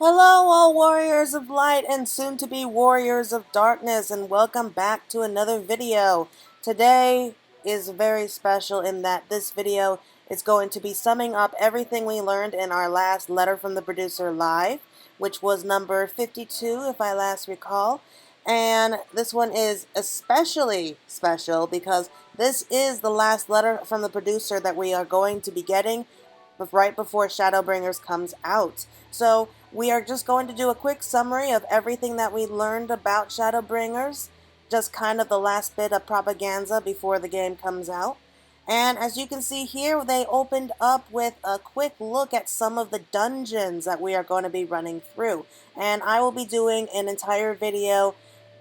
Hello, all warriors of light and soon to be warriors of darkness, and welcome back to another video. Today is very special in that this video is going to be summing up everything we learned in our last letter from the producer live, which was number 52 if I last recall. And this one is especially special because this is the last letter from the producer that we are going to be getting right before Shadowbringers comes out. So we are just going to do a quick summary of everything that we learned about Shadowbringers, just kind of the last bit of propaganda before the game comes out. And as you can see here, they opened up with a quick look at some of the dungeons that we are going to be running through. And I will be doing an entire video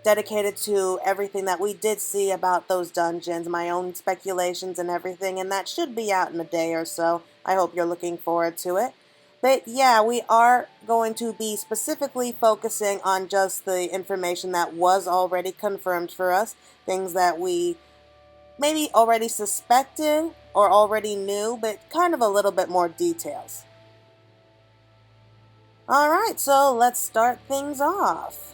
dedicated to everything that we did see about those dungeons, my own speculations and everything, and that should be out in a day or so. I hope you're looking forward to it. But yeah, we are going to be specifically focusing on just the information that was already confirmed for us, things that we maybe already suspected or already knew, but kind of a little bit more details. Alright, so let's start things off.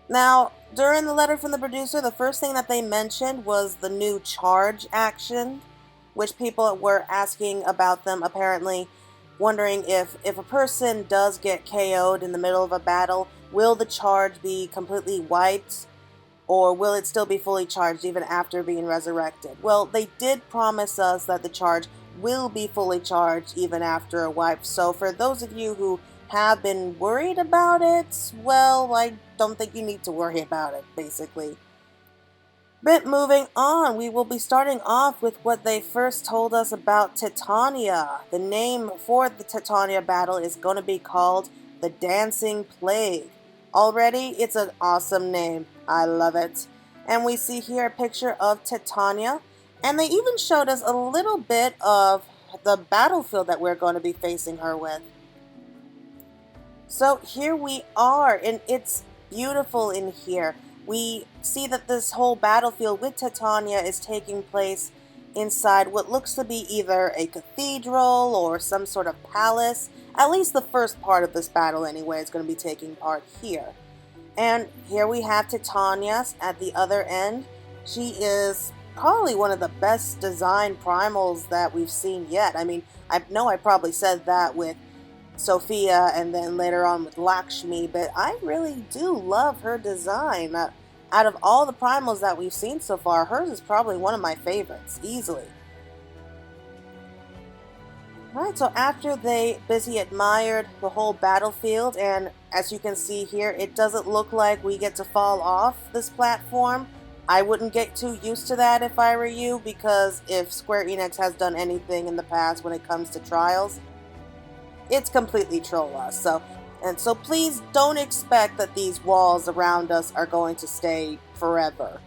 Now, during the letter from the producer, the first thing that they mentioned was the new charge action, which people were asking about them, apparently wondering if a person does get KO'd in the middle of a battle, will the charge be completely wiped, or will it still be fully charged even after being resurrected? Well, they did promise us that the charge will be fully charged even after a wipe, so for those of you who have been worried about it, well, I don't think you need to worry about it, basically. But moving on, we will be starting off with what they first told us about Titania. The name for the Titania battle is going to be called the Dancing Plague. Already, it's an awesome name. I love it. And we see here a picture of Titania, and they even showed us a little bit of the battlefield that we're going to be facing her with. So here we are, and it's beautiful in here. We see that this whole battlefield with Titania is taking place inside what looks to be either a cathedral or some sort of palace. At least the first part of this battle anyway is going to be taking part here. And here we have Titania at the other end. She is probably one of the best designed primals that we've seen yet. I mean, I know I probably said that with Sophia and then later on with Lakshmi, but I really do love her design. Out of all the primals that we've seen so far, hers is probably one of my favorites, easily. Alright, so after they busy admired the whole battlefield, and as you can see here, it doesn't look like we get to fall off this platform. I wouldn't get too used to that if I were you, because if Square Enix has done anything in the past when it comes to trials, it's completely troll us. So please don't expect that these walls around us are going to stay forever,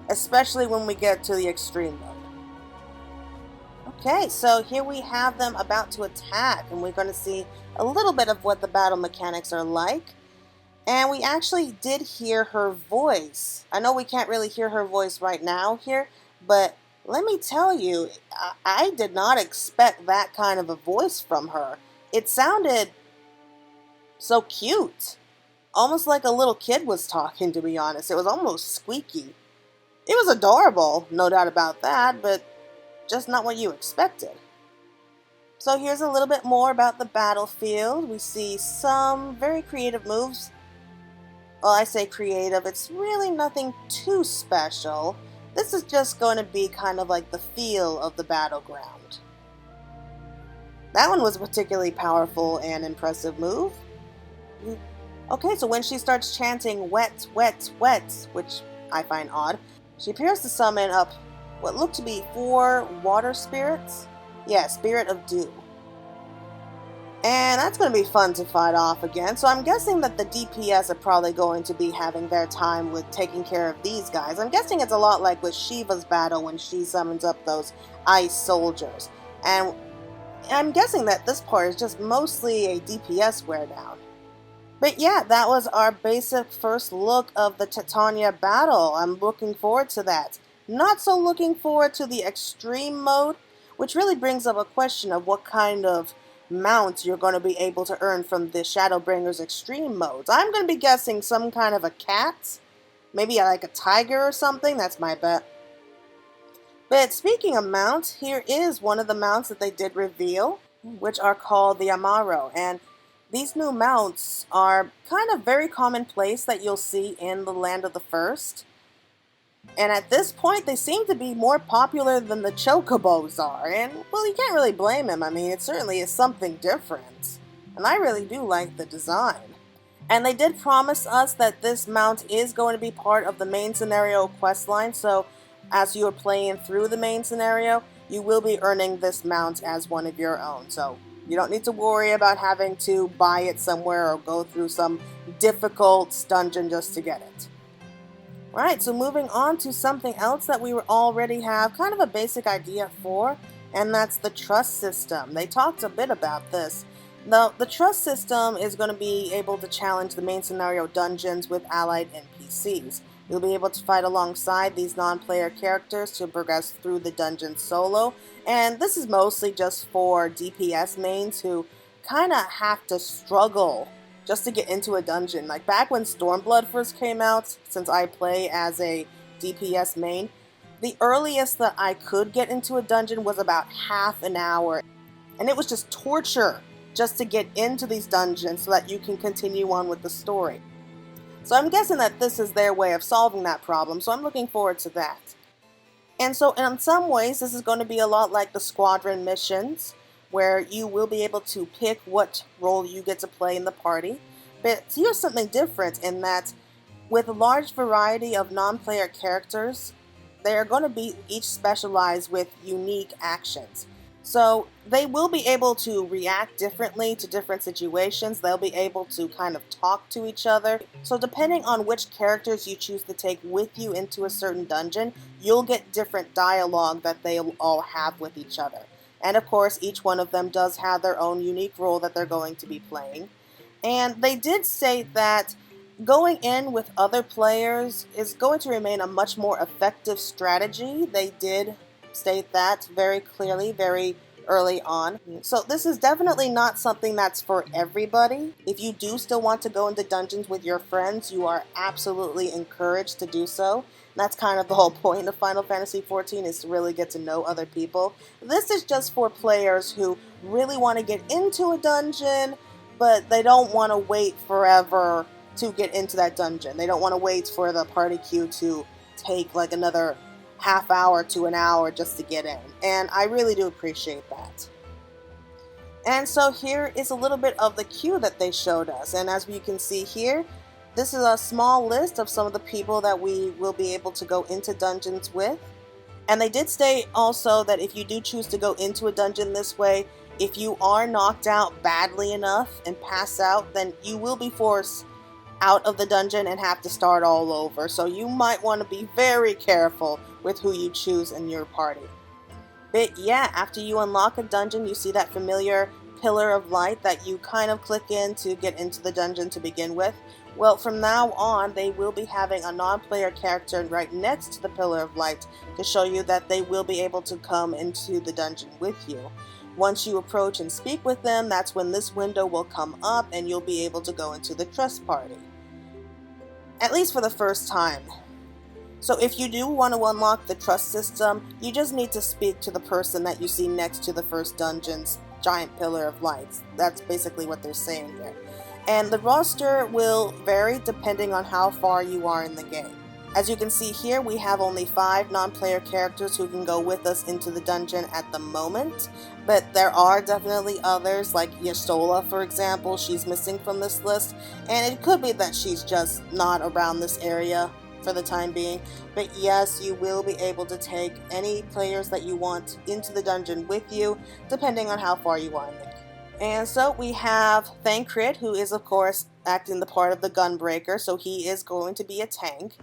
especially when we get to the extreme mode. Okay, so here we have them about to attack, and we're going to see a little bit of what the battle mechanics are like. And we actually did hear her voice. I know we can't really hear her voice right now here, but let me tell you, I did not expect that kind of a voice from her. It sounded so cute. Almost like a little kid was talking, to be honest. It was almost squeaky. It was adorable, no doubt about that, but just not what you expected. So here's a little bit more about the battlefield. We see some very creative moves. Well, I say creative, it's really nothing too special. This is just going to be kind of like the feel of the battleground. That one was a particularly powerful and impressive move. Okay, so when she starts chanting wet, wet, wet, which I find odd, she appears to summon up what look to be 4 water spirits. Yeah, Spirit of Dew. And that's going to be fun to fight off again. So I'm guessing that the DPS are probably going to be having their time with taking care of these guys. I'm guessing it's a lot like with Shiva's battle when she summons up those ice soldiers. And I'm guessing that this part is just mostly a DPS wear down. But yeah, that was our basic first look of the Titania battle. I'm looking forward to that. Not so looking forward to the extreme mode, which really brings up a question of what kind of mounts you're going to be able to earn from the Shadowbringers extreme modes. I'm going to be guessing some kind of a cat, maybe like a tiger or something. That's my bet. But speaking of mounts, here is one of the mounts that they did reveal, which are called the Amaro. And these new mounts are kind of very commonplace that you'll see in the Land of the First. And at this point, they seem to be more popular than the Chocobos are. And, well, you can't really blame him. I mean, it certainly is something different. And I really do like the design. And they did promise us that this mount is going to be part of the main scenario questline. So, as you are playing through the main scenario, you will be earning this mount as one of your own. So, you don't need to worry about having to buy it somewhere or go through some difficult dungeon just to get it. Alright, so moving on to something else that we already have kind of a basic idea for, and that's the trust system. They talked a bit about this. Now, the trust system is going to be able to challenge the main scenario dungeons with allied NPCs. You'll be able to fight alongside these non-player characters to progress through the dungeon solo, and this is mostly just for DPS mains who kind of have to struggle just to get into a dungeon. Like back when Stormblood first came out, since I play as a DPS main, the earliest that I could get into a dungeon was about half an hour, and it was just torture just to get into these dungeons so that you can continue on with the story. So I'm guessing that this is their way of solving that problem, so I'm looking forward to that. And so in some ways, this is going to be a lot like the squadron missions, where you will be able to pick what role you get to play in the party. But here's something different in that with a large variety of non-player characters, they are going to be each specialized with unique actions. So they will be able to react differently to different situations. They'll be able to kind of talk to each other. So depending on which characters you choose to take with you into a certain dungeon, you'll get different dialogue that they'll all have with each other. And of course, each one of them does have their own unique role that they're going to be playing. And they did say that going in with other players is going to remain a much more effective strategy. They did state that very clearly, very early on. So this is definitely not something that's for everybody. If you do still want to go into dungeons with your friends, you are absolutely encouraged to do so. That's kind of the whole point of Final Fantasy XIV, is to really get to know other people. This is just for players who really want to get into a dungeon, but they don't want to wait forever to get into that dungeon. They don't want to wait for the party queue to take like another half hour to an hour just to get in. And I really do appreciate that. And so here is a little bit of the queue that they showed us. And as you can see here, this is a small list of some of the people that we will be able to go into dungeons with. And they did state also that if you do choose to go into a dungeon this way, if you are knocked out badly enough and pass out, then you will be forced out of the dungeon and have to start all over. So you might want to be very careful with who you choose in your party. But yeah, after you unlock a dungeon, you see that familiar pillar of light that you kind of click in to get into the dungeon to begin with. Well, from now on, they will be having a non-player character right next to the pillar of light to show you that they will be able to come into the dungeon with you. Once you approach and speak with them, that's when this window will come up and you'll be able to go into the trust party. At least for the first time. So if you do want to unlock the trust system, you just need to speak to the person that you see next to the first dungeon's giant pillar of lights. That's basically what they're saying here. And the roster will vary depending on how far you are in the game. As you can see here, we have only 5 non-player characters who can go with us into the dungeon at the moment, but there are definitely others, like Yasola, for example. She's missing from this list, and it could be that she's just not around this area for the time being. But yes, you will be able to take any players that you want into the dungeon with you, depending on how far you are in the game. And so we have Thancred, who is of course acting the part of the Gunbreaker, so he is going to be a tank.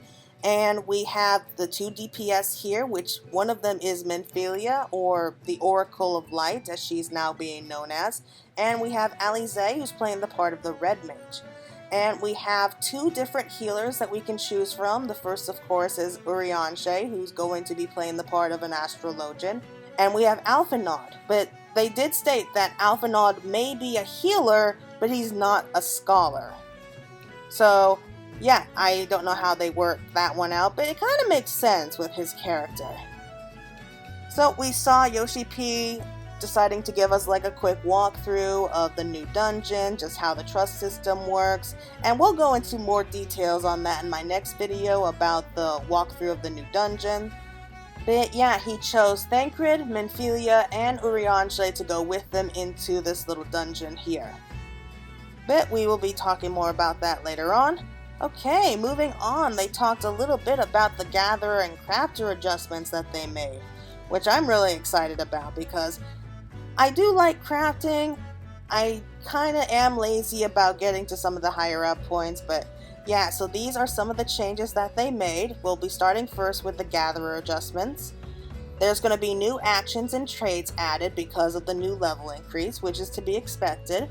And we have the 2 DPS here, which one of them is Menphilia, or the Oracle of Light, as she's now being known as. And we have Alize, who's playing the part of the Red Mage. And we have 2 different healers that we can choose from. The first, of course, is Urianshe, who's going to be playing the part of an Astrologian. And we have Alphanod, but they did state that Alphinaud may be a healer, but he's not a scholar. So, yeah, I don't know how they worked that one out, but it kind of makes sense with his character. So we saw Yoshi P deciding to give us like a quick walkthrough of the new dungeon, just how the trust system works, and we'll go into more details on that in my next video about the walkthrough of the new dungeon. But yeah, he chose Thancred, Minfilia, and Urianger to go with them into this little dungeon here. But we will be talking more about that later on. Okay, moving on, they talked a little bit about the Gatherer and Crafter adjustments that they made, which I'm really excited about because I do like crafting. I kind of am lazy about getting to some of the higher up points, but yeah, so these are some of the changes that they made. We'll be starting first with the Gatherer adjustments. There's going to be new actions and traits added because of the new level increase, which is to be expected.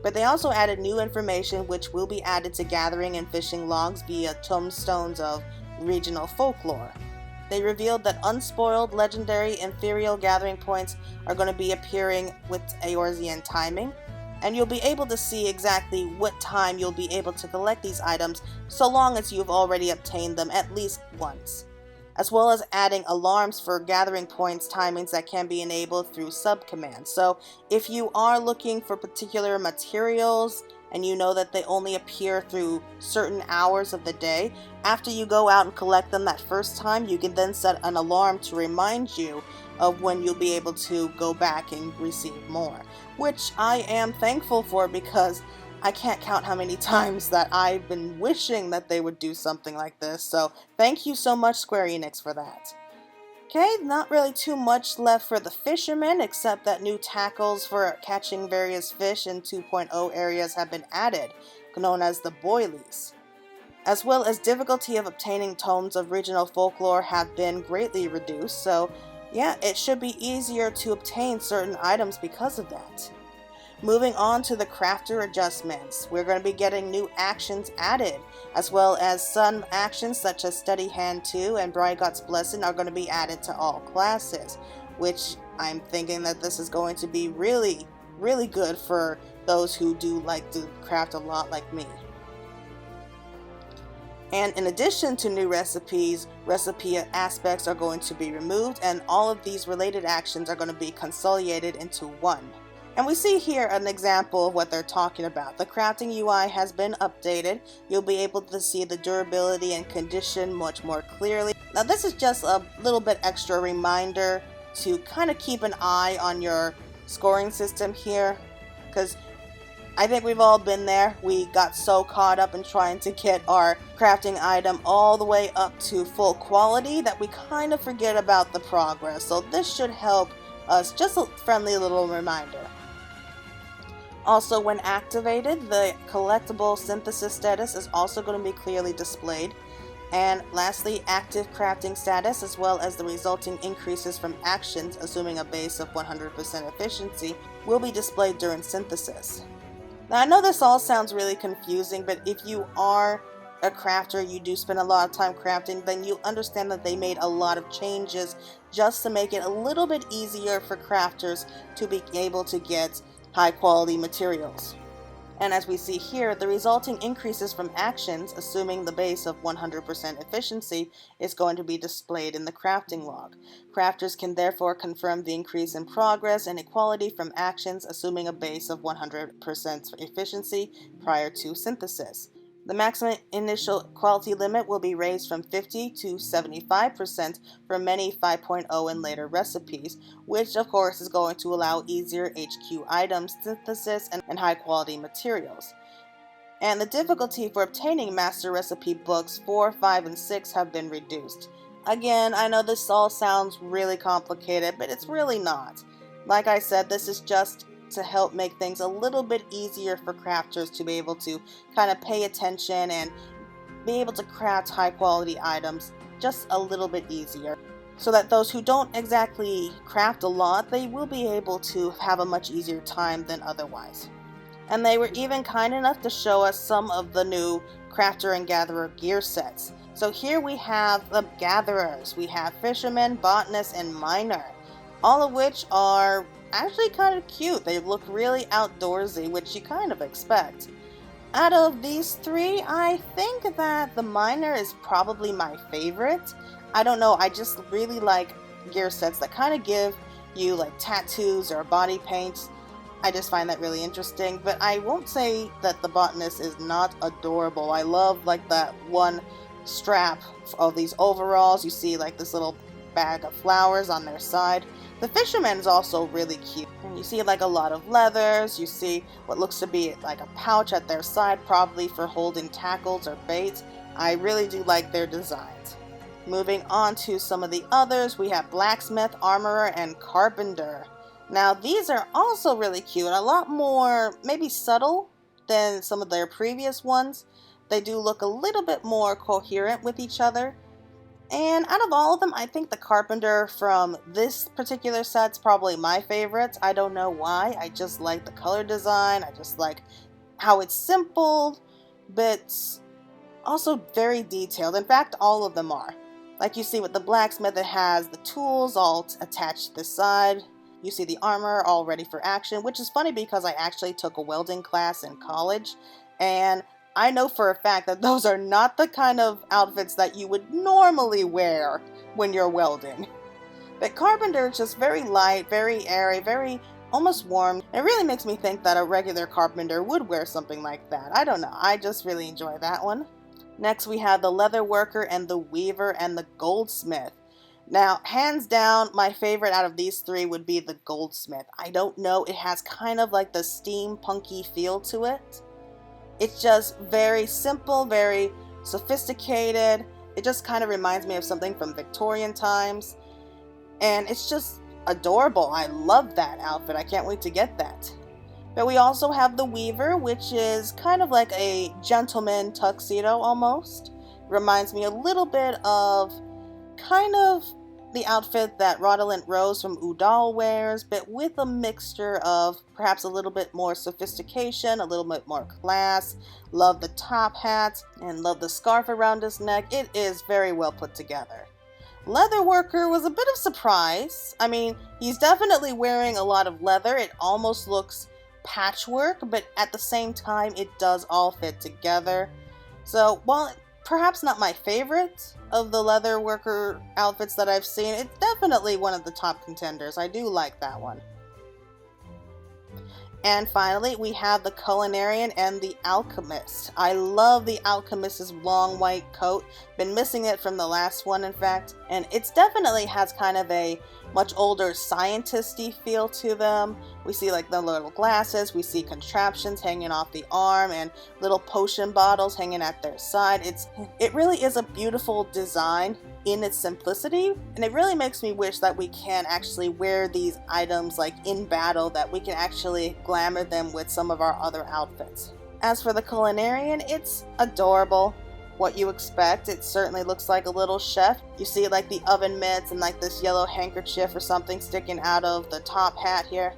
But they also added new information which will be added to gathering and fishing logs via tombstones of regional folklore. They revealed that unspoiled, legendary, inferior gathering points are going to be appearing with Eorzean timing, and you'll be able to see exactly what time you'll be able to collect these items so long as you've already obtained them at least once, as well as adding alarms for gathering points timings that can be enabled through subcommands. So if you are looking for particular materials and you know that they only appear through certain hours of the day, after you go out and collect them that first time, you can then set an alarm to remind you of when you'll be able to go back and receive more, which I am thankful for because I can't count how many times that I've been wishing that they would do something like this, so thank you so much, Square Enix, for that. Okay, not really too much left for the fishermen, except that new tackles for catching various fish in 2.0 areas have been added, known as the boilies. As well as difficulty of obtaining tomes of regional folklore have been greatly reduced, so yeah, it should be easier to obtain certain items because of that. Moving on to the crafter adjustments, we're going to be getting new actions added, as well as some actions such as Steady Hand 2 and Brygot's Blessing are going to be added to all classes, which I'm thinking that this is going to be really, really good for those who do like to craft a lot like me. And in addition to new recipes, recipe aspects are going to be removed, and all of these related actions are going to be consolidated into one. And we see here an example of what they're talking about. The crafting UI has been updated. You'll be able to see the durability and condition much more clearly. Now this is just a little bit extra reminder to kind of keep an eye on your scoring system here, because I think we've all been there. We got so caught up in trying to get our crafting item all the way up to full quality that we kind of forget about the progress. So this should help us, just a friendly little reminder. Also, when activated, the collectible synthesis status is also going to be clearly displayed. And lastly, active crafting status, as well as the resulting increases from actions, assuming a base of 100% efficiency, will be displayed during synthesis. Now, I know this all sounds really confusing, but if you are a crafter, you do spend a lot of time crafting, then you understand that they made a lot of changes just to make it a little bit easier for crafters to be able to get high quality materials. And as we see here, the resulting increases from actions, assuming the base of 100% efficiency, is going to be displayed in the crafting log. Crafters can therefore confirm the increase in progress and equality from actions, assuming a base of 100% efficiency prior to synthesis. The maximum initial quality limit will be raised from 50 to 75% for many 5.0 and later recipes, which of course is going to allow easier HQ items, synthesis, and high quality materials. And the difficulty for obtaining master recipe books 4, 5, and 6 have been reduced. Again, I know this all sounds really complicated, but it's really not. Like I said, this is just to help make things a little bit easier for crafters to be able to kind of pay attention and be able to craft high quality items just a little bit easier, so that those who don't exactly craft a lot, they will be able to have a much easier time than otherwise. And they were even kind enough to show us some of the new crafter and gatherer gear sets. So here we have the gatherers, we have fisherman, botanist, and miner, all of which are actually kind of cute. They look really outdoorsy, which you kind of expect. Out of these three, I think that the miner is probably my favorite. I don't know, I just really like gear sets that kind of give you like tattoos or body paints. I just find that really interesting, but I won't say that the botanist is not adorable. I love like that one strap of these overalls. You see like this little bag of flowers on their side. The fisherman is also really cute. And you see like a lot of leathers. You see what looks to be like a pouch at their side, probably for holding tackles or baits. I really do like their designs. Moving on to some of the others, we have blacksmith, armorer, and carpenter. Now these are also really cute, a lot more maybe subtle than some of their previous ones. They do look a little bit more coherent with each other. And out of all of them, I think the carpenter from this particular set's probably my favorite. I don't know why, I just like the color design, I just like how it's simple, but also very detailed. In fact, all of them are. Like you see with the blacksmith, it has the tools all attached to the side. You see the armor all ready for action, which is funny because I actually took a welding class in college, and I know for a fact that those are not the kind of outfits that you would normally wear when you're welding. But carpenter is just very light, very airy, very almost warm. It really makes me think that a regular carpenter would wear something like that. I don't know, I just really enjoy that one. Next we have the leather worker and the weaver and the goldsmith. Now, hands down, my favorite out of these three would be the goldsmith. I don't know, it has kind of like the steampunky feel to it. It's just very simple, very sophisticated. It just kind of reminds me of something from Victorian times. And it's just adorable. I love that outfit. I can't wait to get that. But we also have the weaver, which is kind of like a gentleman tuxedo almost. Reminds me a little bit of kind of the outfit that Rodalind Rose from Udall wears, but with a mixture of perhaps a little bit more sophistication, a little bit more class. Love the top hat and love the scarf around his neck. It is very well put together. Leather worker was a bit of a surprise. I mean, he's definitely wearing a lot of leather. It almost looks patchwork, but at the same time it does all fit together. So while perhaps not my favorite of the leather worker outfits that I've seen, it's definitely one of the top contenders. I do like that one. And finally, we have the culinarian and the alchemist. I love the alchemist's long white coat. Been missing it from the last one, in fact. And it definitely has kind of a much older scientist-y feel to them. We see like the little glasses, we see contraptions hanging off the arm, and little potion bottles hanging at their side. It really is a beautiful design in its simplicity, and it really makes me wish that we can actually wear these items like in battle, that we can actually glamour them with some of our other outfits. As for the culinarian, it's adorable. What you expect. It certainly looks like a little chef. You see like the oven mitts and like this yellow handkerchief or something sticking out of the top hat here.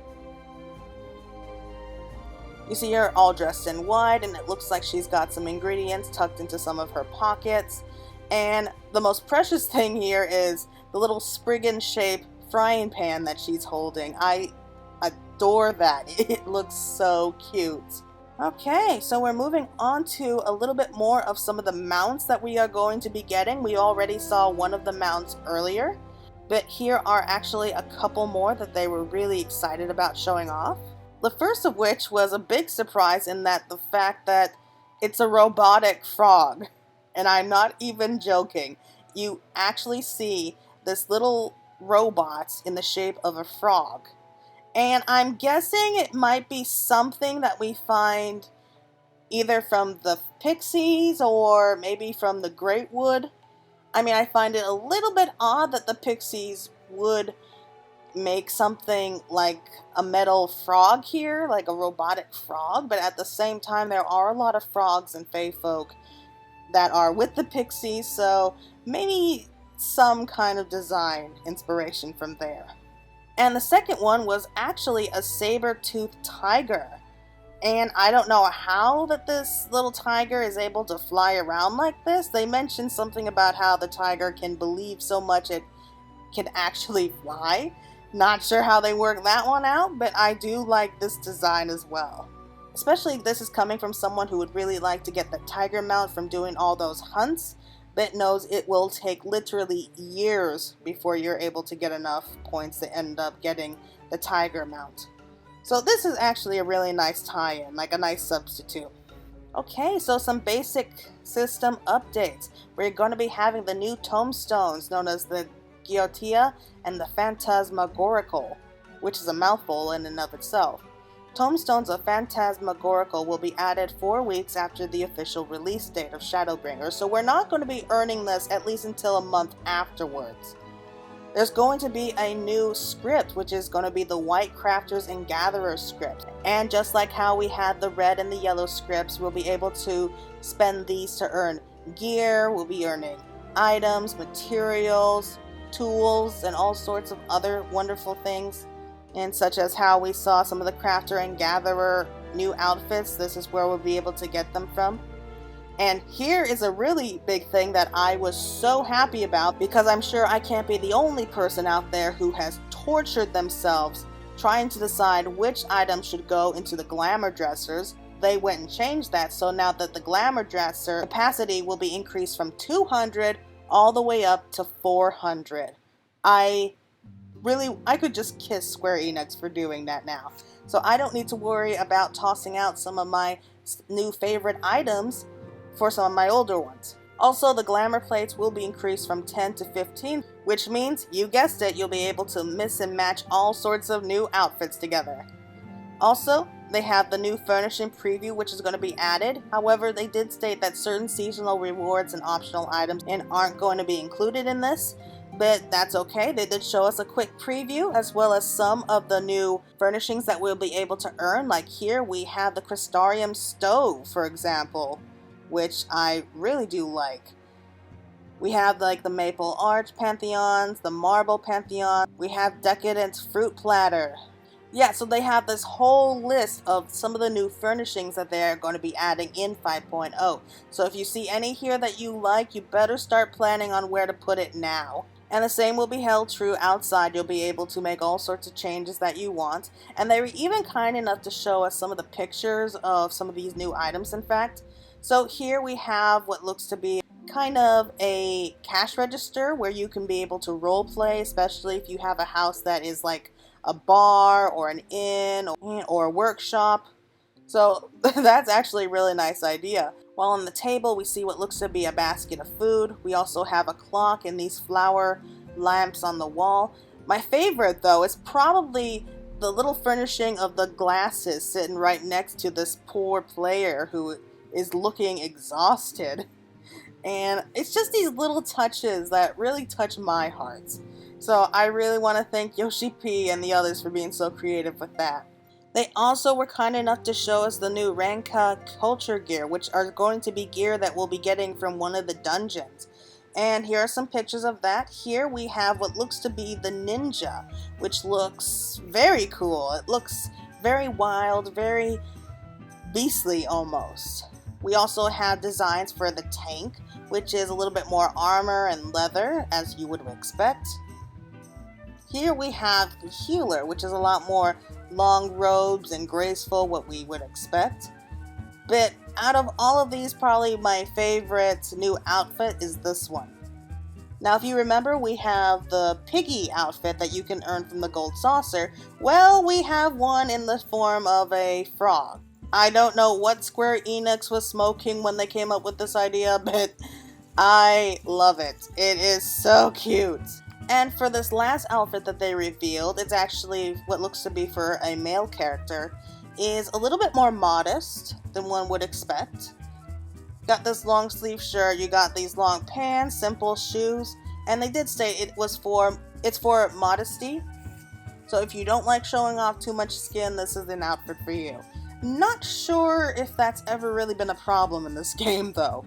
You see her all dressed in white, and it looks like she's got some ingredients tucked into some of her pockets. And the most precious thing here is the little Spriggan shaped frying pan that she's holding. I adore that. It looks so cute. Okay, so we're moving on to a little bit more of some of the mounts that we are going to be getting. We already saw one of the mounts earlier, but here are actually a couple more that they were really excited about showing off. The first of which was a big surprise in that the fact that it's a robotic frog. And I'm not even joking. You actually see this little robot in the shape of a frog. And I'm guessing it might be something that we find either from the Pixies or maybe from the Great Wood. I mean, I find it a little bit odd that the Pixies would make something like a metal frog here, like a robotic frog, but at the same time there are a lot of frogs and fae folk that are with the Pixies, so maybe some kind of design inspiration from there. And the second one was actually a saber-toothed tiger. And I don't know how that this little tiger is able to fly around like this. They mentioned something about how the tiger can believe so much it can actually fly. Not sure how they work that one out, but I do like this design as well. Especially this is coming from someone who would really like to get the tiger mount from doing all those hunts, but knows it will take literally years before you're able to get enough points to end up getting the tiger mount. So this is actually a really nice tie-in, like a nice substitute. Okay, so some basic system updates. We're going to be having the new tombstones known as the Giotia and the Phantasmagorical, which is a mouthful in and of itself. Tombstones of Phantasmagorical will be added 4 weeks after the official release date of Shadowbringers, so we're not going to be earning this at least until a month afterwards. There's going to be a new script, which is going to be the White Crafters and Gatherers script. And just like how we had the red and the yellow scripts, we'll be able to spend these to earn gear, we'll be earning items, materials, tools, and all sorts of other wonderful things. And such as how we saw some of the Crafter and Gatherer new outfits, this is where we'll be able to get them from. And here is a really big thing that I was so happy about, because I'm sure I can't be the only person out there who has tortured themselves trying to decide which items should go into the glamour dressers. They went and changed that, so now that the glamour dresser capacity will be increased from 200 all the way up to 400. I could just kiss Square Enix for doing that now. So I don't need to worry about tossing out some of my new favorite items for some of my older ones. Also, the glamour plates will be increased from 10 to 15, which means, you guessed it, you'll be able to mix and match all sorts of new outfits together. Also, they have the new furnishing preview, which is going to be added. However, they did state that certain seasonal rewards and optional items aren't going to be included in this, but that's okay. They did show us a quick preview, as well as some of the new furnishings that we'll be able to earn. Like here, we have the Crystarium stove, for example, which I really do like. We have like the Maple Arch Pantheons, the Marble Pantheon, we have Decadent Fruit Platter. Yeah, so they have this whole list of some of the new furnishings that they're going to be adding in 5.0. So if you see any here that you like, you better start planning on where to put it now. And the same will be held true outside. You'll be able to make all sorts of changes that you want. And they were even kind enough to show us some of the pictures of some of these new items, in fact. So here we have what looks to be kind of a cash register where you can be able to role play, especially if you have a house that is like a bar or an inn or a workshop. So that's actually a really nice idea. While on the table, we see what looks to be a basket of food. We also have a clock and these flower lamps on the wall. My favorite, though, is probably the little furnishing of the glasses sitting right next to this poor player who is looking exhausted. And it's just these little touches that really touch my heart. So I really want to thank Yoshi P and the others for being so creative with that. They also were kind enough to show us the new Ranka culture gear, which are going to be gear that we'll be getting from one of the dungeons. And here are some pictures of that. Here we have what looks to be the ninja, which looks very cool. It looks very wild, very beastly almost. We also have designs for the tank, which is a little bit more armor and leather, as you would expect. Here we have the healer, which is a lot more long robes and graceful, what we would expect. But out of all of these, probably my favorite new outfit is this one. Now, if you remember, we have the piggy outfit that you can earn from the gold saucer. Well, we have one in the form of a frog. I don't know what Square Enix was smoking when they came up with this idea, but I love it. It is so cute. And for this last outfit that they revealed, it's actually what looks to be for a male character, is a little bit more modest than one would expect. Got this long sleeve shirt, you got these long pants, simple shoes, and they did say it's for modesty. So if you don't like showing off too much skin, this is an outfit for you. Not sure if that's ever really been a problem in this game, though.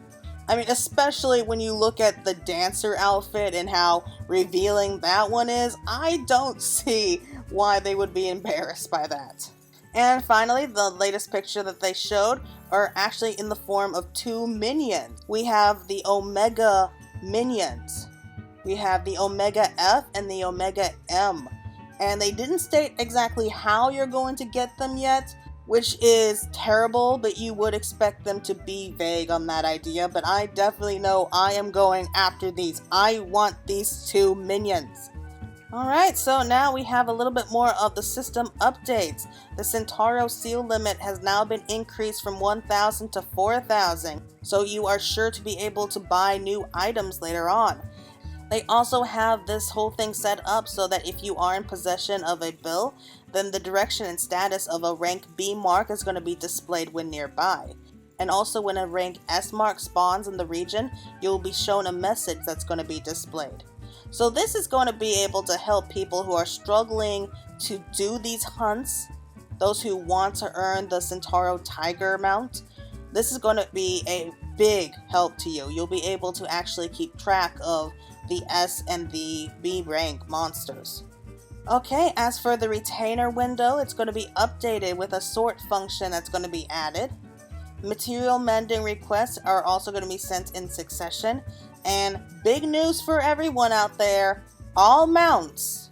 I mean, especially when you look at the dancer outfit and how revealing that one is, I don't see why they would be embarrassed by that. And finally, the latest picture that they showed are actually in the form of two minions. We have the Omega minions. We have the Omega F and the Omega M. And they didn't state exactly how you're going to get them yet, which is terrible, but you would expect them to be vague on that idea. But I definitely know I am going after these. I want these 2 minions. Alright, so now we have a little bit more of the system updates. The Centauro seal limit has now been increased from 1,000 to 4,000, so you are sure to be able to buy new items later on. They also have this whole thing set up so that if you are in possession of a bill, then the direction and status of a rank B mark is going to be displayed when nearby. And also when a rank S mark spawns in the region, you'll be shown a message that's going to be displayed. So this is going to be able to help people who are struggling to do these hunts, those who want to earn the Centauro Tiger mount. This is going to be a big help to you. You'll be able to actually keep track of the S and the B rank monsters. Okay, as for the retainer window, it's going to be updated with a sort function that's going to be added. Material mending requests are also going to be sent in succession. And big news for everyone out there, all mounts,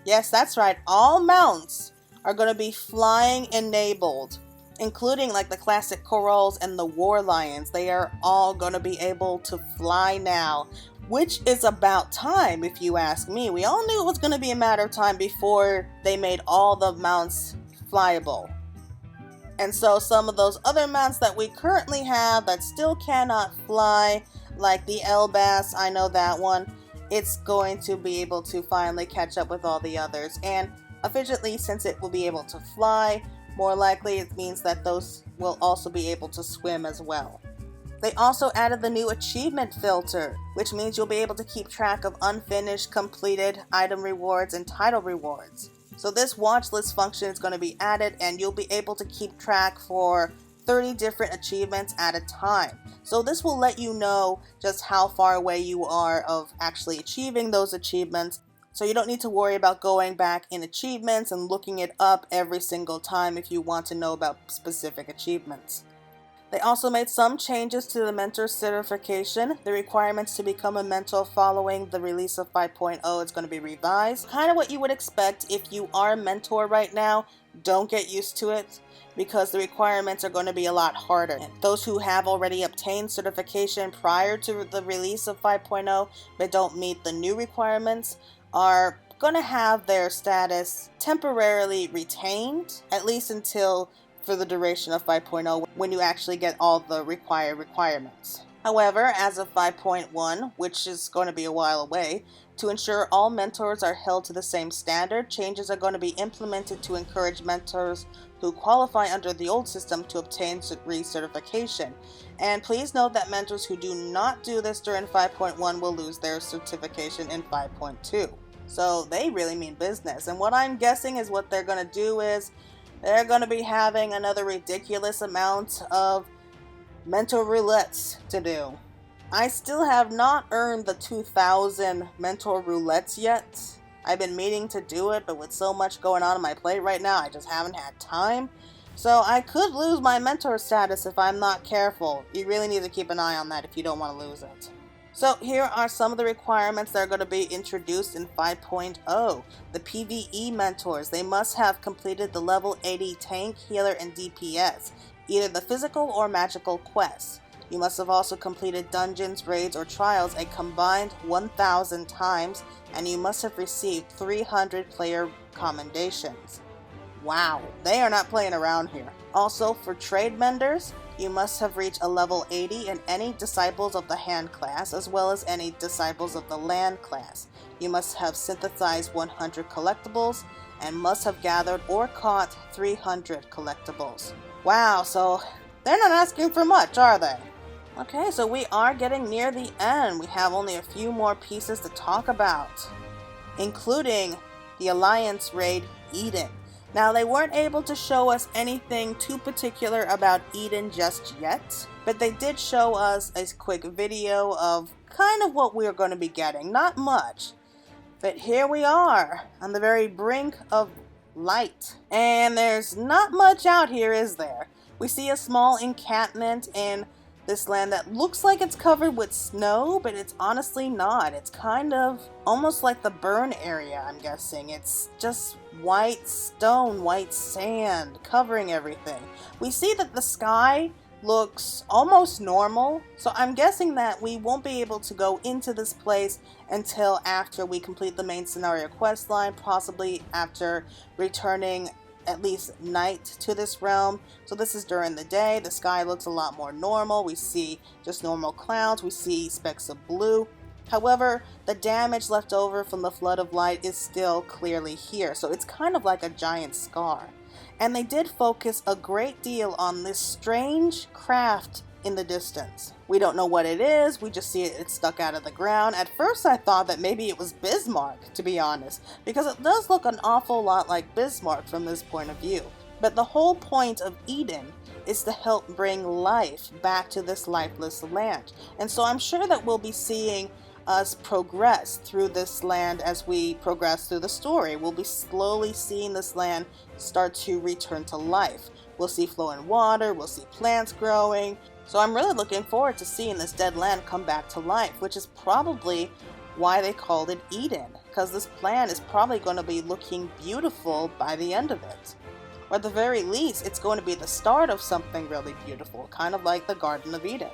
yes that's right, all mounts are going to be flying enabled, including like the classic Corals and the War Lions. They are all going to be able to fly now, which is about time if you ask me. We all knew it was going to be a matter of time before they made all the mounts flyable. And so some of those other mounts that we currently have that still cannot fly, like the Elbass, I know that one, it's going to be able to finally catch up with all the others. And efficiently, since it will be able to fly, more likely it means that those will also be able to swim as well. They also added the new achievement filter, which means you'll be able to keep track of unfinished, completed item rewards and title rewards. So this watch list function is going to be added, and you'll be able to keep track for 30 different achievements at a time. So this will let you know just how far away you are of actually achieving those achievements. So you don't need to worry about going back in achievements and looking it up every single time if you want to know about specific achievements. They also made some changes to the mentor certification. The requirements to become a mentor following the release of 5.0 is going to be revised. Kind of what you would expect if you are a mentor right now. Don't get used to it, because the requirements are going to be a lot harder. And those who have already obtained certification prior to the release of 5.0 but don't meet the new requirements are going to have their status temporarily retained, at least until for the duration of 5.0 when you actually get all the requirements. However, as of 5.1, which is going to be a while away, to ensure all mentors are held to the same standard, changes are going to be implemented to encourage mentors who qualify under the old system to obtain recertification. And please note that mentors who do not do this during 5.1 will lose their certification in 5.2. So they really mean business. And what I'm guessing is what they're going to do is they're going to be having another ridiculous amount of mentor roulettes to do. I still have not earned the 2,000 mentor roulettes yet. I've been meaning to do it, but with so much going on my plate right now, I just haven't had time. So I could lose my mentor status if I'm not careful. You really need to keep an eye on that if you don't want to lose it. So here are some of the requirements that are going to be introduced in 5.0. The PvE mentors, they must have completed the level 80 tank, healer, and DPS, either the physical or magical quests. You must have also completed dungeons, raids, or trials a combined 1,000 times, and you must have received 300 player commendations. Wow, they are not playing around here. Also, for trade menders, you must have reached a level 80 in any Disciples of the Hand class, as well as any Disciples of the Land class. You must have synthesized 100 collectibles, and must have gathered or caught 300 collectibles. Wow, so they're not asking for much, are they? Okay, so we are getting near the end. We have only a few more pieces to talk about, including the Alliance raid Eden. Now, they weren't able to show us anything too particular about Eden just yet, but they did show us a quick video of kind of what we're going to be getting. Not much, but here we are on the very brink of light. And there's not much out here, is there? We see a small encampment in This land that looks like it's covered with snow, but it's honestly not. It's kind of almost like the burn area, I'm guessing. It's just white stone, white sand covering everything. We see that the sky looks almost normal, so I'm guessing that we won't be able to go into this place until after we complete the main scenario quest line, possibly after returning at least night to this realm. So this is during the day. The sky looks a lot more normal. We see just normal clouds. We see specks of blue. However, the damage left over from the flood of light is still clearly here. So it's kind of like a giant scar. And they did focus a great deal on this strange craft in the distance. We don't know what it is, we just see it stuck out of the ground. At first I thought that maybe it was Bismarck, to be honest, because it does look an awful lot like Bismarck from this point of view. But the whole point of Eden is to help bring life back to this lifeless land. And so I'm sure that we'll be seeing us progress through this land as we progress through the story. We'll be slowly seeing this land start to return to life. We'll see flowing water, we'll see plants growing. So I'm really looking forward to seeing this dead land come back to life, which is probably why they called it Eden, because this plan is probably going to be looking beautiful by the end of it. Or at the very least, it's going to be the start of something really beautiful, kind of like the Garden of Eden.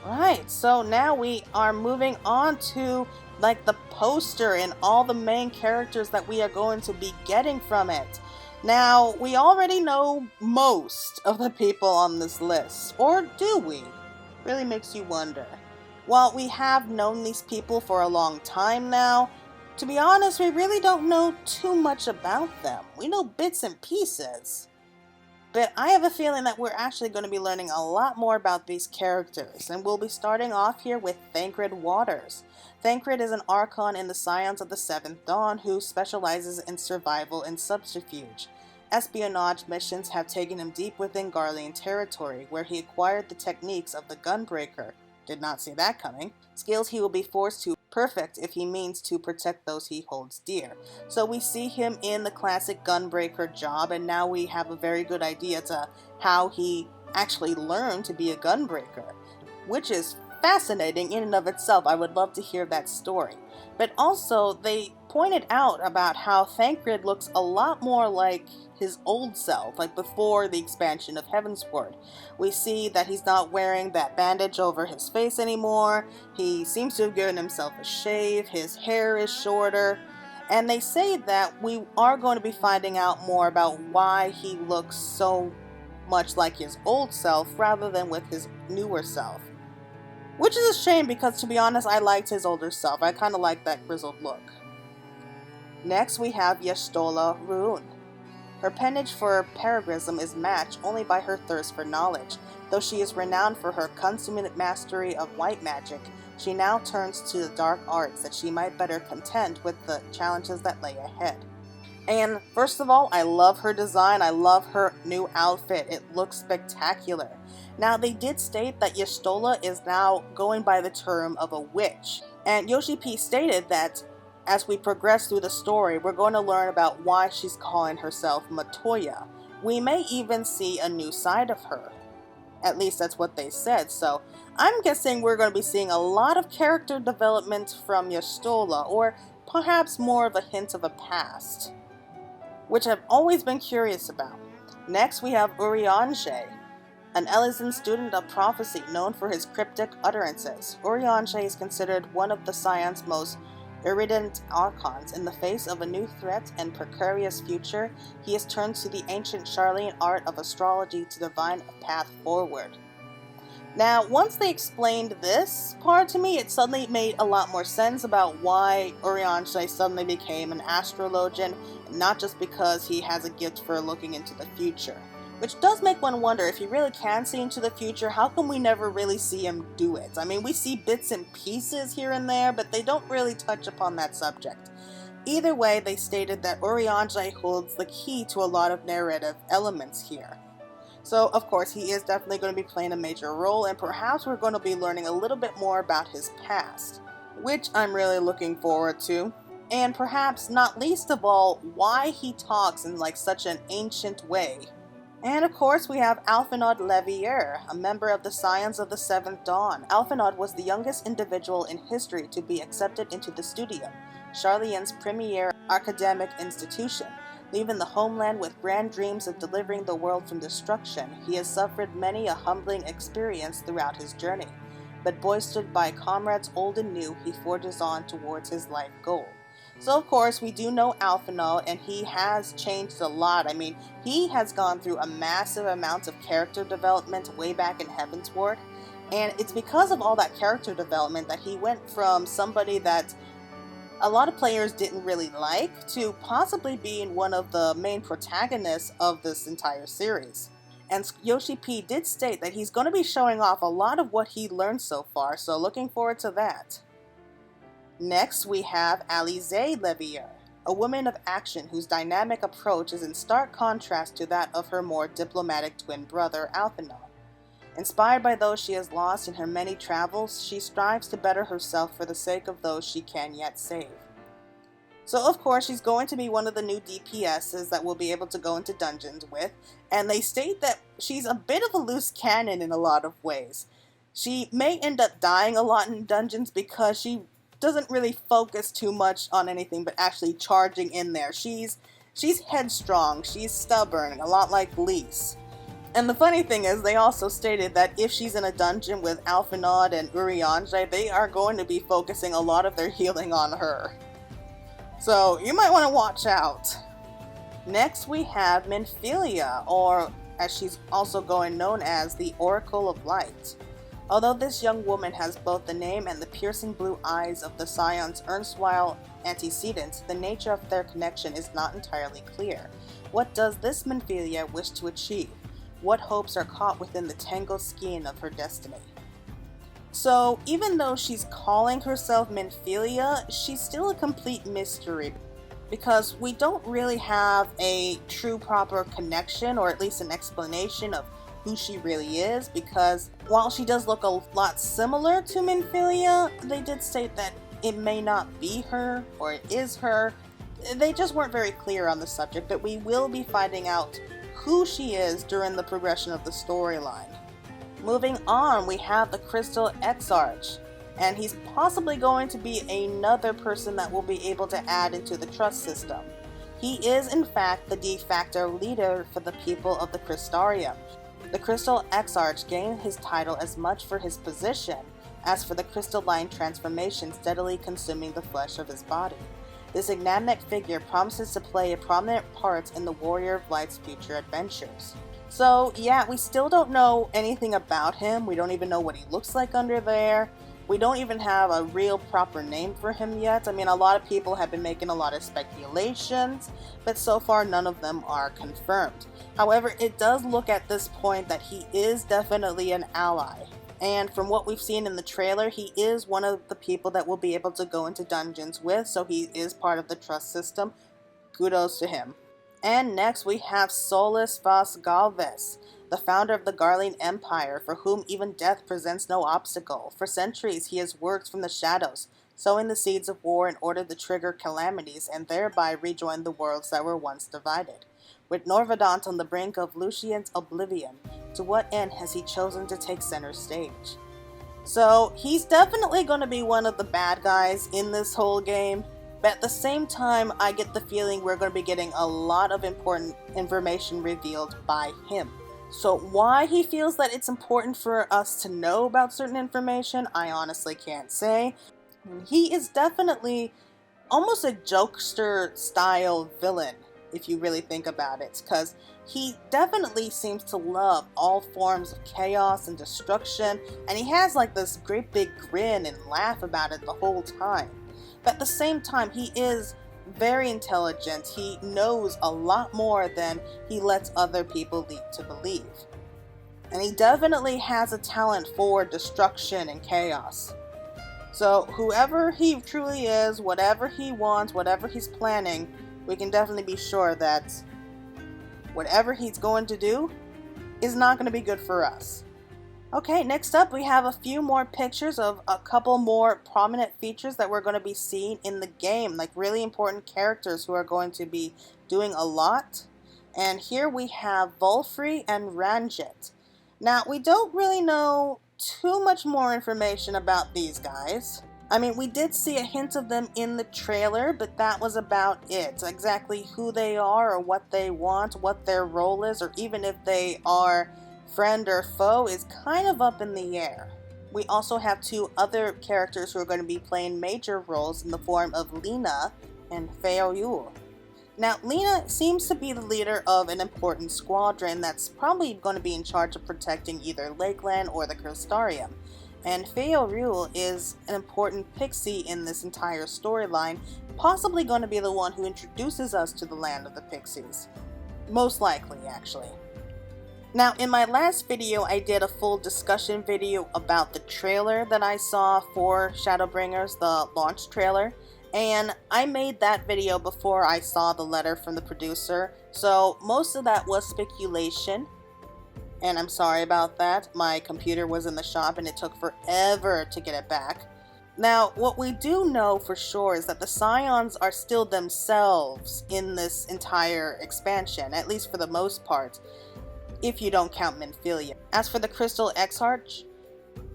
Right, so now we are moving on to like the poster and all the main characters that we are going to be getting from it. Now, we already know most of the people on this list, or do we? Really makes you wonder. While we have known these people for a long time now, to be honest, we really don't know too much about them. We know bits and pieces. But I have a feeling that we're actually going to be learning a lot more about these characters, and we'll be starting off here with Thancred Waters. Thancred is an Archon in the Scions of the Seventh Dawn who specializes in survival and subterfuge. Espionage missions have taken him deep within Garlean territory, where he acquired the techniques of the Gunbreaker. Did not see that coming. Skills he will be forced to perfect if he means to protect those he holds dear. So we see him in the classic Gunbreaker job, and now we have a very good idea to how he actually learned to be a Gunbreaker, which is fascinating in and of itself. I would love to hear that story. But also, they pointed out about how Thancred looks a lot more like his old self, like before the expansion of Heavensward. We see that he's not wearing that bandage over his face anymore. He seems to have given himself a shave. His hair is shorter. And they say that we are going to be finding out more about why he looks so much like his old self rather than with his newer self. Which is a shame because, to be honest, I liked his older self. I kind of like that grizzled look. Next, we have Y'shtola Rune. Her penchant for paragrism is matched only by her thirst for knowledge. Though she is renowned for her consummate mastery of white magic, she now turns to the dark arts that she might better contend with the challenges that lay ahead. And first of all, I love her design. I love her new outfit. It looks spectacular. Now, they did state that Y'shtola is now going by the term of a witch. And Yoshi P stated that as we progress through the story, we're going to learn about why she's calling herself Matoya. We may even see a new side of her. At least that's what they said. So I'm guessing we're going to be seeing a lot of character development from Y'shtola, or perhaps more of a hint of a past, which I've always been curious about. Next, we have Urianger, an Elysian student of prophecy known for his cryptic utterances. Urianger is considered one of the Scion's most erudite archons. In the face of a new threat and precarious future, he has turned to the ancient Charlean art of astrology to divine a path forward. Now, once they explained this part to me, it suddenly made a lot more sense about why Urianger suddenly became an astrologian, not just because he has a gift for looking into the future. Which does make one wonder, if he really can see into the future, how come we never really see him do it? I mean, we see bits and pieces here and there, but they don't really touch upon that subject. Either way, they stated that Urianger holds the key to a lot of narrative elements here. So, of course, he is definitely going to be playing a major role, and perhaps we're going to be learning a little bit more about his past, which I'm really looking forward to. And perhaps, not least of all, why he talks in like such an ancient way. And of course we have Alphinaud Levier, a member of the Scions of the Seventh Dawn. Alphinaud was the youngest individual in history to be accepted into the Studium, Charlien's premier academic institution. Leaving the homeland with grand dreams of delivering the world from destruction, he has suffered many a humbling experience throughout his journey. But boistered by comrades old and new, he forges on towards his life goal. So of course we do know Alphinaud, and he has changed a lot. I mean, he has gone through a massive amount of character development way back in Heavensward, and it's because of all that character development that he went from somebody that a lot of players didn't really like to possibly being one of the main protagonists of this entire series. And Yoshi P did state that he's going to be showing off a lot of what he learned so far, so looking forward to that. Next, we have Alize Levier, a woman of action whose dynamic approach is in stark contrast to that of her more diplomatic twin brother, Alphinaud. Inspired by those she has lost in her many travels, she strives to better herself for the sake of those she can yet save. So of course she's going to be one of the new DPSs that we'll be able to go into dungeons with, and they state that she's a bit of a loose cannon in a lot of ways. She may end up dying a lot in dungeons because she doesn't really focus too much on anything but actually charging in there. She's headstrong, she's stubborn, a lot like Lise. And the funny thing is, they also stated that if she's in a dungeon with Alphinaud and Urianger, they are going to be focusing a lot of their healing on her. So you might want to watch out. Next we have Minfilia, or as she's also going known as, the Oracle of Light. Although this young woman has both the name and the piercing blue eyes of the Scion's erstwhile antecedents, the nature of their connection is not entirely clear. What does this Minfilia wish to achieve? What hopes are caught within the tangled skein of her destiny? So, even though she's calling herself Minfilia, she's still a complete mystery, because we don't really have a true proper connection, or at least an explanation of who she really is, because while she does look a lot similar to Minfilia, they did state that it may not be her, or it is her. They just weren't very clear on the subject, but we will be finding out who she is during the progression of the storyline. Moving on, we have the Crystal Exarch, and he's possibly going to be another person that we'll be able to add into the trust system. He is in fact the de facto leader for the people of the Crystarium. The Crystal Exarch gained his title as much for his position as for the crystalline transformation steadily consuming the flesh of his body. This enigmatic figure promises to play a prominent part in the Warrior of Light's future adventures. So yeah, we still don't know anything about him. We don't even know what he looks like under there. We don't even have a real proper name for him yet. I mean, a lot of people have been making a lot of speculations, but so far none of them are confirmed. However, it does look at this point that he is definitely an ally. And from what we've seen in the trailer, he is one of the people that we'll be able to go into dungeons with, so he is part of the trust system. Kudos to him. And next we have Solus Vas Galvez, the founder of the Garlean Empire, for whom even death presents no obstacle. For centuries he has worked from the shadows, sowing the seeds of war in order to trigger calamities and thereby rejoin the worlds that were once divided. With Norvadant on the brink of Lucian's oblivion, to what end has he chosen to take center stage? So he's definitely going to be one of the bad guys in this whole game, but at the same time I get the feeling we're going to be getting a lot of important information revealed by him. So why he feels that it's important for us to know about certain information, I honestly can't say. He is definitely almost a jokester style villain, if you really think about it, because he definitely seems to love all forms of chaos and destruction, and he has like this great big grin and laugh about it the whole time. But at the same time, he is very intelligent. He knows a lot more than he lets other people lead to believe. And he definitely has a talent for destruction and chaos. So whoever he truly is, whatever he wants, whatever he's planning, we can definitely be sure that whatever he's going to do is not going to be good for us. Okay, next up we have a few more pictures of a couple more prominent features that we're going to be seeing in the game, like really important characters who are going to be doing a lot. And here we have Volfrey and Ranjit. Now, we don't really know too much more information about these guys. I mean, we did see a hint of them in the trailer, but that was about it. Exactly who they are or what they want, what their role is, or even if they are friend or foe is kind of up in the air. We also have two other characters who are going to be playing major roles in the form of Lina and Feoyul. Now, Lina seems to be the leader of an important squadron that's probably going to be in charge of protecting either Lakeland or the Crystarium. And Feoyul is an important pixie in this entire storyline, possibly going to be the one who introduces us to the land of the pixies. Most likely, actually. Now, in my last video, I did a full discussion video about the trailer that I saw for Shadowbringers, the launch trailer. And I made that video before I saw the letter from the producer, so most of that was speculation. And I'm sorry about that. My computer was in the shop and it took forever to get it back. Now, what we do know for sure is that the Scions are still themselves in this entire expansion, at least for the most part, if you don't count Minfilia. As for the Crystal Exarch,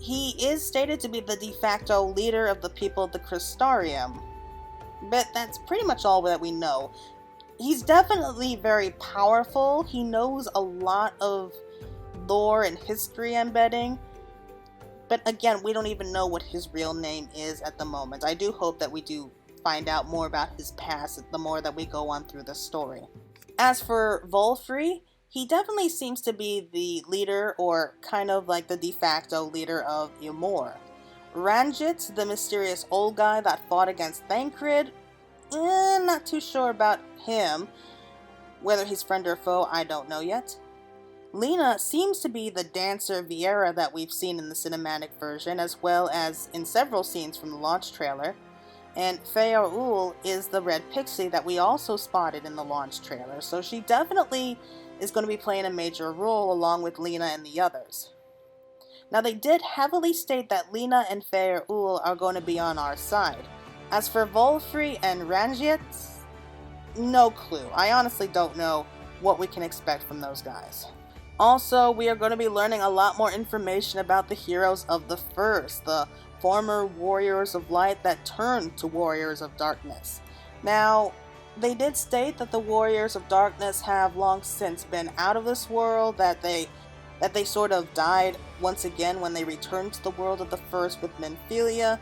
he is stated to be the de facto leader of the people of the Crystarium. But that's pretty much all that we know. He's definitely very powerful. He knows a lot of lore and history embedding. But again, we don't even know what his real name is at the moment. I do hope that we do find out more about his past the more that we go on through the story. As for Volfrey, he definitely seems to be the leader, or kind of like the de facto leader of Ymor. Ranjit, the mysterious old guy that fought against Thancred, not too sure about him. Whether he's friend or foe, I don't know yet. Lina seems to be the dancer Viera that we've seen in the cinematic version, as well as in several scenes from the launch trailer. And Feoyul is the red pixie that we also spotted in the launch trailer, so she definitely is going to be playing a major role along with Lina and the others. Now, they did heavily state that Lina and Feoyul are going to be on our side. As for Volfrey and Ranjit, no clue. I honestly don't know what we can expect from those guys. Also, we are going to be learning a lot more information about the heroes of the First, the former Warriors of Light that turned to Warriors of Darkness. Now, they did state that the Warriors of Darkness have long since been out of this world, that they sort of died once again when they returned to the world of the First with Minfilia.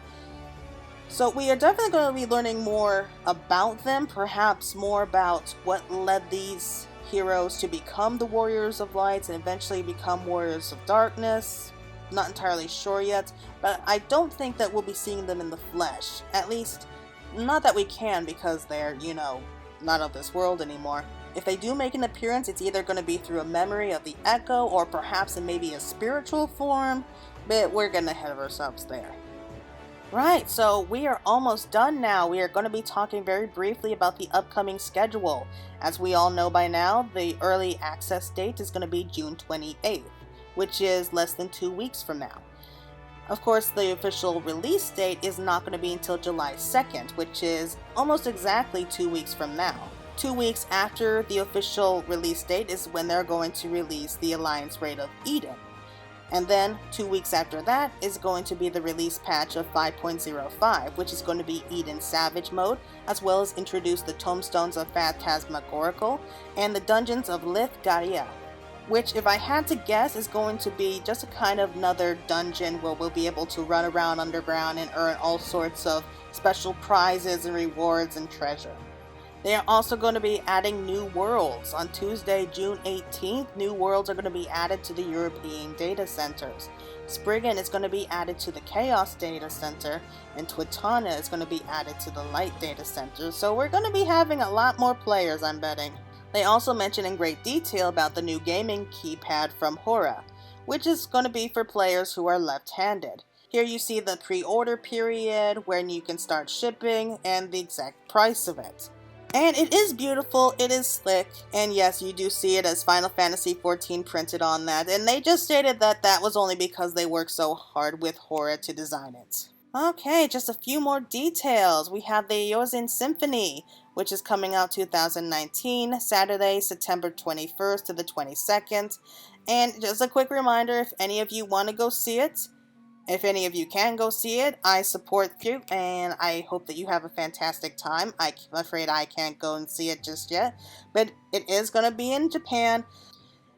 So we are definitely going to be learning more about them, perhaps more about what led these heroes to become the Warriors of Light and eventually become Warriors of Darkness. Not entirely sure yet, but I don't think that we'll be seeing them in the flesh. At least, not that we can, because they're, not of this world anymore. If they do make an appearance, it's either going to be through a memory of the Echo, or perhaps in maybe a spiritual form, but we're getting ahead of ourselves there. Right, so we are almost done now. We are going to be talking very briefly about the upcoming schedule. As we all know by now, the early access date is going to be June 28th, which is less than 2 weeks from now. Of course, the official release date is not going to be until July 2nd, which is almost exactly 2 weeks from now. 2 weeks after the official release date is when they're going to release the Alliance Raid of Eden. And then 2 weeks after that is going to be the release patch of 5.05, which is going to be Eden Savage mode, as well as introduce the Tombstones of Phantasmagorical and the Dungeons of Lith Gaia, which, if I had to guess, is going to be just a kind of another dungeon where we'll be able to run around underground and earn all sorts of special prizes and rewards and treasure. They are also going to be adding new worlds. On Tuesday, June 18th, new worlds are going to be added to the European data centers. Spriggan is going to be added to the Chaos data center, and Twitana is going to be added to the Light data center, so we're going to be having a lot more players, I'm betting. They also mention in great detail about the new gaming keypad from Hora, which is going to be for players who are left-handed. Here you see the pre-order period, when you can start shipping, and the exact price of it. And it is beautiful, it is slick, and yes, you do see it as Final Fantasy XIV printed on that, and they just stated that that was only because they worked so hard with Hora to design it. Okay, just a few more details. We have the Eorzin Symphony, which is coming out 2019, Saturday, September 21st to the 22nd. And just a quick reminder, if any of you want to go see it, if any of you can go see it, I support you, and I hope that you have a fantastic time. I'm afraid I can't go and see it just yet, but it is going to be in Japan.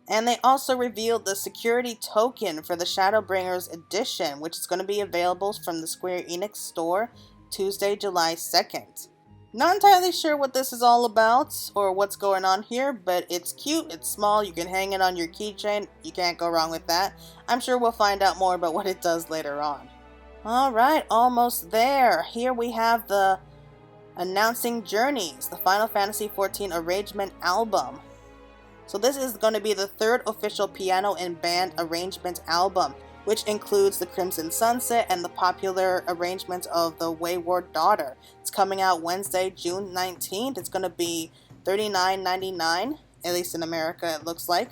And they also revealed the security token for the Shadowbringers edition, which is going to be available from the Square Enix store Tuesday, July 2nd. Not entirely sure what this is all about or what's going on here, but it's cute, it's small, you can hang it on your keychain, you can't go wrong with that. I'm sure we'll find out more about what it does later on. Alright, almost there. Here we have the announcing Journeys, the Final Fantasy XIV arrangement album. So this is going to be the third official piano and band arrangement album, which includes the Crimson Sunset and the popular arrangement of the Wayward Daughter. It's coming out Wednesday, June 19th. It's going to be $39.99, at least in America it looks like.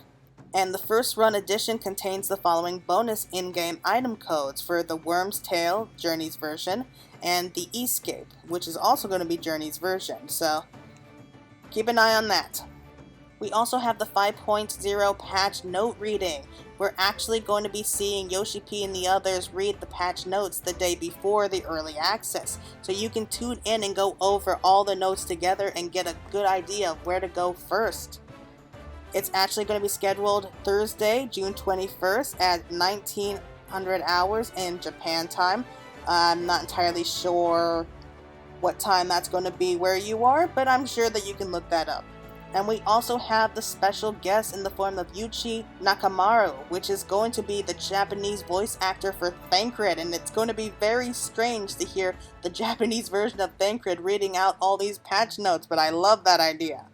And the first run edition contains the following bonus in-game item codes for the Worm's Tale Journey's version and the Escape, which is also going to be Journey's version, so keep an eye on that. We also have the 5.0 patch note reading. We're actually going to be seeing Yoshi P and the others read the patch notes the day before the early access. So you can tune in and go over all the notes together and get a good idea of where to go first. It's actually going to be scheduled Thursday, June 21st at 1900 hours in Japan time. I'm not entirely sure what time that's going to be where you are, but I'm sure that you can look that up. And we also have the special guest in the form of Yuichi Nakamaru, which is going to be the Japanese voice actor for Thancred, and it's going to be very strange to hear the Japanese version of Thancred reading out all these patch notes, but I love that idea.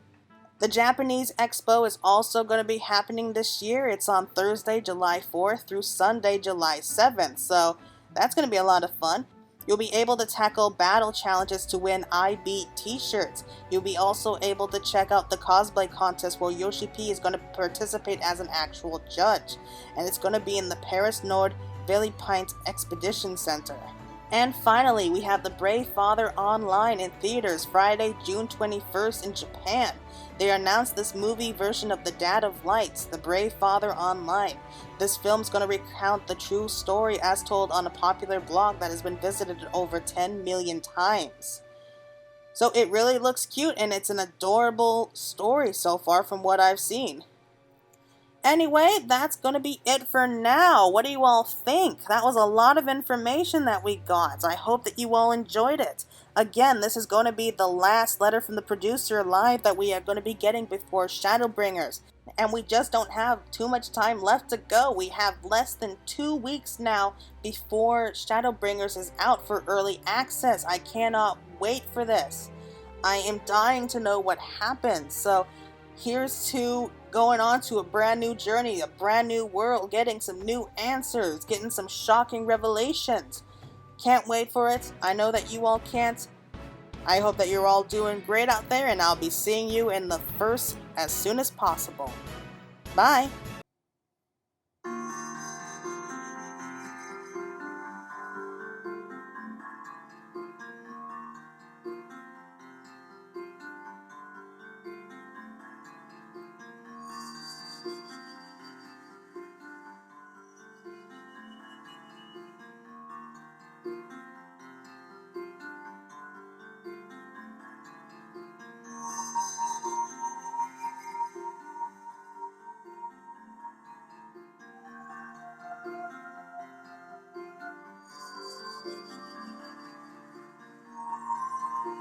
The Japanese Expo is also going to be happening this year. It's on Thursday, July 4th through Sunday, July 7th, so that's going to be a lot of fun. You'll be able to tackle battle challenges to win I Beat t-shirts. You'll be also able to check out the cosplay contest where Yoshi P is going to participate as an actual judge. And it's going to be in the Paris Nord Villepinte Expedition Center. And finally, we have The Brave Father online in theaters Friday, June 21st in Japan. They announced this movie version of The Dad of Light, The Brave Father Online. This film's going to recount the true story as told on a popular blog that has been visited over 10 million times. So it really looks cute, and it's an adorable story so far from what I've seen. Anyway, that's going to be it for now. What do you all think? That was a lot of information that we got. I hope that you all enjoyed it. Again, this is going to be the last letter from the producer live that we are going to be getting before Shadowbringers. And we just don't have too much time left to go. We have less than 2 weeks now before Shadowbringers is out for early access. I cannot wait for this. I am dying to know what happens. So here's to going on to a brand new journey, a brand new world, getting some new answers, getting some shocking revelations. Can't wait for it. I know that you all can't. I hope that you're all doing great out there, and I'll be seeing you in the first as soon as possible. Bye!